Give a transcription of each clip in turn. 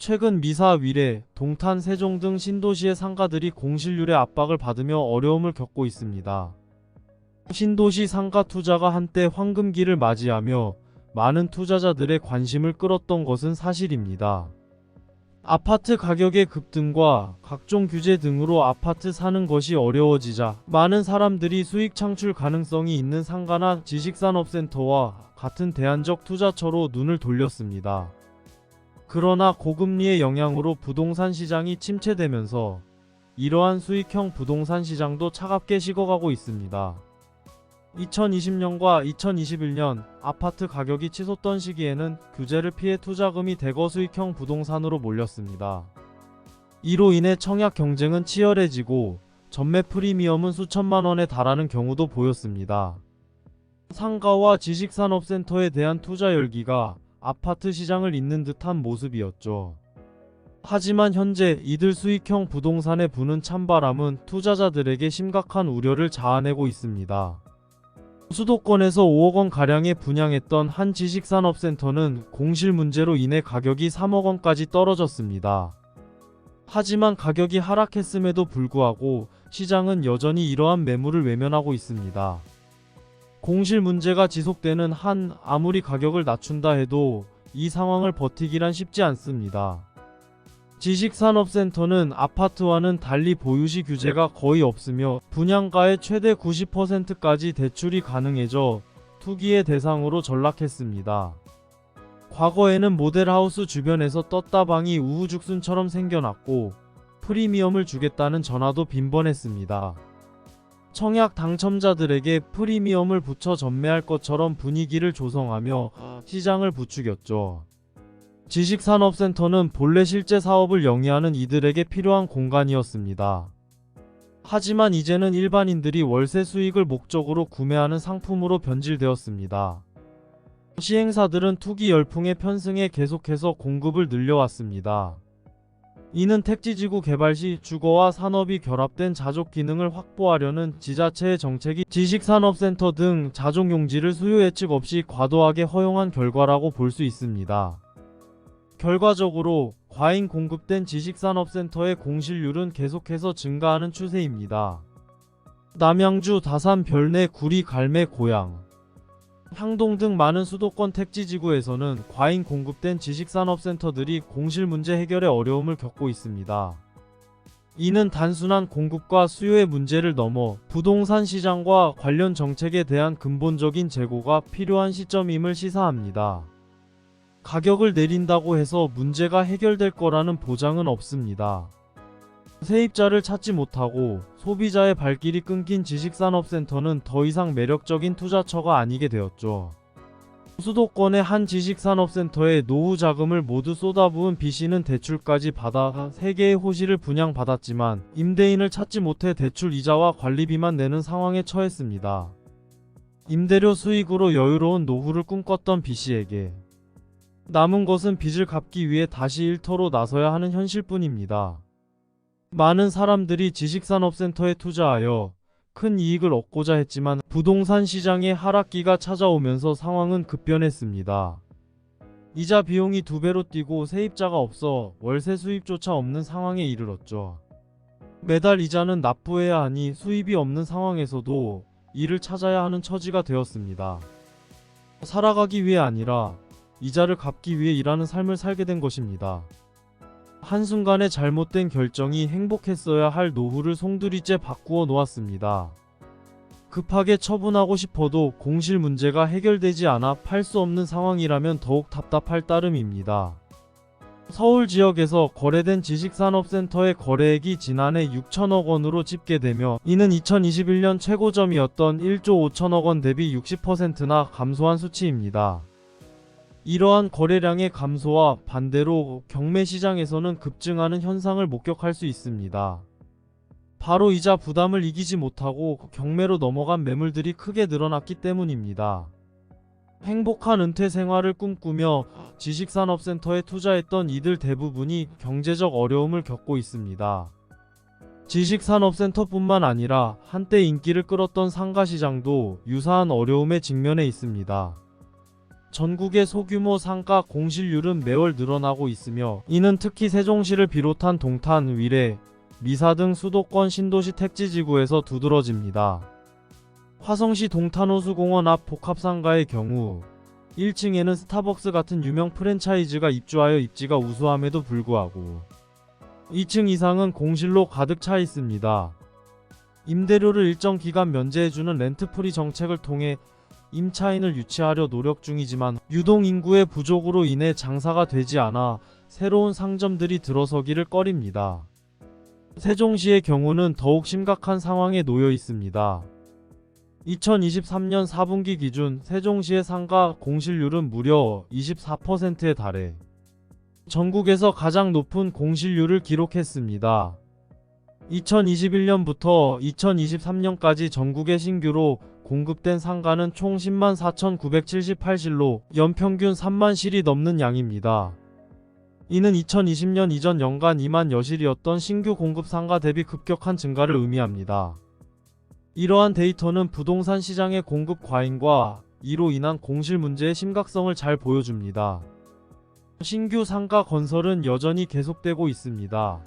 최근 미사, 위례, 동탄, 세종 등 신도시의 상가들이 공실률의 압박을 받으며 어려움을 겪고 있습니다. 신도시 상가 투자가 한때 황금기를 맞이하며 많은 투자자들의 관심을 끌었던 것은 사실입니다. 아파트 가격의 급등과 각종 규제 등으로 아파트 사는 것이 어려워지자 많은 사람들이 수익 창출 가능성이 있는 상가나 지식산업센터와 같은 대안적 투자처로 눈을 돌렸습니다. 그러나 고금리의 영향으로 부동산 시장이 침체되면서 이러한 수익형 부동산 시장도 차갑게 식어가고 있습니다. 2020년과 2021년 아파트 가격이 치솟던 시기에는 규제를 피해 투자금이 대거 수익형 부동산으로 몰렸습니다. 이로 인해 청약 경쟁은 치열해지고 전매 프리미엄은 수천만 원에 달하는 경우도 보였습니다. 상가와 지식산업센터에 대한 투자 열기가 아파트 시장을 잇는 듯한 모습이었죠. 하지만 현재 이들 수익형 부동산에 부는 찬바람은 투자자들에게 심각한 우려를 자아내고 있습니다. 수도권에서 5억 원 가량에 분양했던 한 지식산업센터는 공실 문제로 인해 가격이 3억 원까지 떨어졌습니다. 하지만 가격이 하락했음에도 불구하고 시장은 여전히 이러한 매물을 외면하고 있습니다. 공실 문제가 지속되는 한 아무리 가격을 낮춘다 해도 이 상황을 버티기란 쉽지 않습니다. 지식산업센터는 아파트와는 달리 보유시 규제가 거의 없으며 분양가의 최대 90%까지 대출이 가능해져 투기의 대상으로 전락했습니다. 과거에는 모델하우스 주변에서 떴다방이 우후죽순처럼 생겨났고 프리미엄을 주겠다는 전화도 빈번했습니다. 청약 당첨자들에게 프리미엄을 붙여 전매할 것처럼 분위기를 조성하며 시장을 부추겼죠. 지식산업센터는 본래 실제 사업을 영위하는 이들에게 필요한 공간이었습니다. 하지만 이제는 일반인들이 월세 수익을 목적으로 구매하는 상품으로 변질되었습니다. 시행사들은 투기 열풍에 편승해 계속해서 공급을 늘려왔습니다. 이는 택지지구 개발 시 주거와 산업이 결합된 자족 기능을 확보하려는 지자체의 정책이 지식산업센터 등 자족용지를 수요 예측 없이 과도하게 허용한 결과라고 볼 수 있습니다. 결과적으로 과잉 공급된 지식산업센터의 공실률은 계속해서 증가하는 추세입니다. 남양주, 다산, 별내, 구리, 갈매, 고양, 향동 등 많은 수도권 택지지구에서는 과잉 공급된 지식산업센터들이 공실 문제 해결에 어려움을 겪고 있습니다. 이는 단순한 공급과 수요의 문제를 넘어 부동산 시장과 관련 정책에 대한 근본적인 재고가 필요한 시점임을 시사합니다. 가격을 내린다고 해서 문제가 해결될 거라는 보장은 없습니다. 세입자를 찾지 못하고 소비자의 발길이 끊긴 지식산업센터는 더 이상 매력적인 투자처가 아니게 되었죠. 수도권의 한 지식산업센터에 노후 자금을 모두 쏟아부은 B씨는 대출까지 받아 3개의 호실을 분양받았지만 임대인을 찾지 못해 대출 이자와 관리비만 내는 상황에 처했습니다. 임대료 수익으로 여유로운 노후를 꿈꿨던 B씨에게 남은 것은 빚을 갚기 위해 다시 일터로 나서야 하는 현실뿐입니다. 많은 사람들이 지식산업센터에 투자하여 큰 이익을 얻고자 했지만 부동산 시장의 하락기가 찾아오면서 상황은 급변했습니다. 이자 비용이 2배로 뛰고 세입자가 없어 월세 수입조차 없는 상황에 이르렀죠. 매달 이자는 납부해야 하니 수입이 없는 상황에서도 일을 찾아야 하는 처지가 되었습니다. 살아가기 위해 아니라 이자를 갚기 위해 일하는 삶을 살게 된 것입니다. 한순간의 잘못된 결정이 행복했어야 할 노후를 송두리째 바꾸어 놓았습니다. 급하게 처분하고 싶어도 공실 문제가 해결되지 않아 팔 수 없는 상황이라면 더욱 답답할 따름입니다. 서울 지역에서 거래된 지식산업센터의 거래액이 지난해 6천억 원으로 집계되며 이는 2021년 최고점이었던 1조 5천억 원 대비 60%나 감소한 수치입니다. 이러한 거래량의 감소와 반대로 경매 시장에서는 급증하는 현상을 목격할 수 있습니다. 바로 이자 부담을 이기지 못하고 경매로 넘어간 매물들이 크게 늘어났기 때문입니다. 행복한 은퇴 생활을 꿈꾸며 지식산업센터에 투자했던 이들 대부분이 경제적 어려움을 겪고 있습니다. 지식산업센터뿐만 아니라 한때 인기를 끌었던 상가시장도 유사한 어려움에 직면해 있습니다. 전국의 소규모 상가 공실률은 매월 늘어나고 있으며 이는 특히 세종시를 비롯한 동탄, 위례, 미사 등 수도권 신도시 택지지구에서 두드러집니다. 화성시 동탄호수공원 앞 복합상가의 경우 1층에는 스타벅스 같은 유명 프랜차이즈가 입주하여 입지가 우수함에도 불구하고 2층 이상은 공실로 가득 차 있습니다. 임대료를 일정 기간 면제해주는 렌트프리 정책을 통해 임차인을 유치하려 노력 중이지만 유동 인구의 부족으로 인해 장사가 되지 않아 새로운 상점들이 들어서기를 꺼립니다. 세종시의 경우는 더욱 심각한 상황에 놓여 있습니다. 2023년 4분기 기준 세종시의 상가 공실률은 무려 24%에 달해 전국에서 가장 높은 공실률을 기록했습니다. 2021년부터 2023년까지 전국에 신규로 공급된 상가는 총 10만 4,978실로 연평균 3만 실이 넘는 양입니다. 이는 2020년 이전 연간 2만 여실이었던 신규 공급 상가 대비 급격한 증가를 의미합니다. 이러한 데이터는 부동산 시장의 공급 과잉과 이로 인한 공실 문제의 심각성을 잘 보여줍니다. 신규 상가 건설은 여전히 계속되고 있습니다.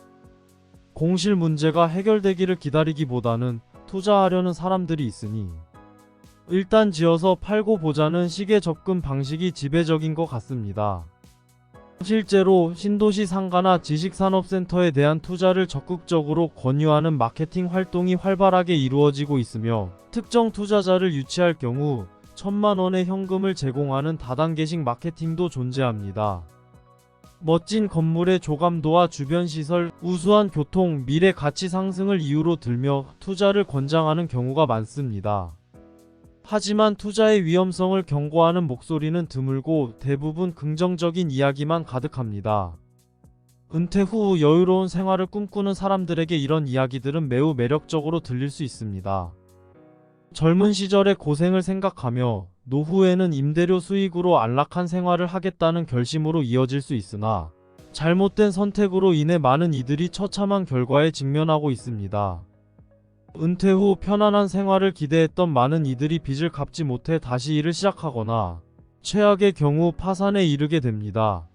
공실 문제가 해결되기를 기다리기보다는 투자하려는 사람들이 있으니 일단 지어서 팔고 보자는 식의 접근 방식이 지배적인 것 같습니다. 실제로 신도시 상가나 지식산업센터에 대한 투자를 적극적으로 권유하는 마케팅 활동이 활발하게 이루어지고 있으며 특정 투자자를 유치할 경우 1,000만 원의 현금을 제공하는 다단계식 마케팅도 존재합니다. 멋진 건물의 조감도와 주변 시설, 우수한 교통, 미래 가치 상승을 이유로 들며 투자를 권장하는 경우가 많습니다. 하지만 투자의 위험성을 경고하는 목소리는 드물고 대부분 긍정적인 이야기만 가득합니다. 은퇴 후 여유로운 생활을 꿈꾸는 사람들에게 이런 이야기들은 매우 매력적으로 들릴 수 있습니다. 젊은 시절의 고생을 생각하며 노후에는 임대료 수익으로 안락한 생활을 하겠다는 결심으로 이어질 수 있으나 잘못된 선택으로 인해 많은 이들이 처참한 결과에 직면하고 있습니다. 은퇴 후 편안한 생활을 기대했던 많은 이들이 빚을 갚지 못해 다시 일을 시작하거나 최악의 경우 파산에 이르게 됩니다.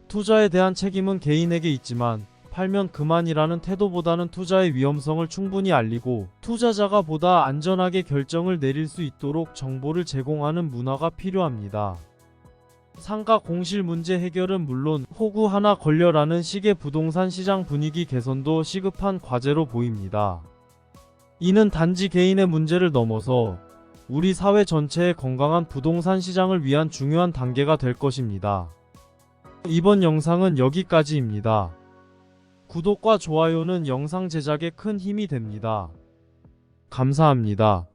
투자에 대한 책임은 개인에게 있지만 팔면 그만이라는 태도보다는 투자의 위험성을 충분히 알리고 투자자가 보다 안전하게 결정을 내릴 수 있도록 정보를 제공하는 문화가 필요합니다. 상가 공실 문제 해결은 물론 호구 하나 걸려라는 식의 부동산 시장 분위기 개선도 시급한 과제로 보입니다. 이는 단지 개인의 문제를 넘어서 우리 사회 전체의 건강한 부동산 시장을 위한 중요한 단계가 될 것입니다. 이번 영상은 여기까지입니다. 구독과 좋아요는 영상 제작에 큰 힘이 됩니다. 감사합니다.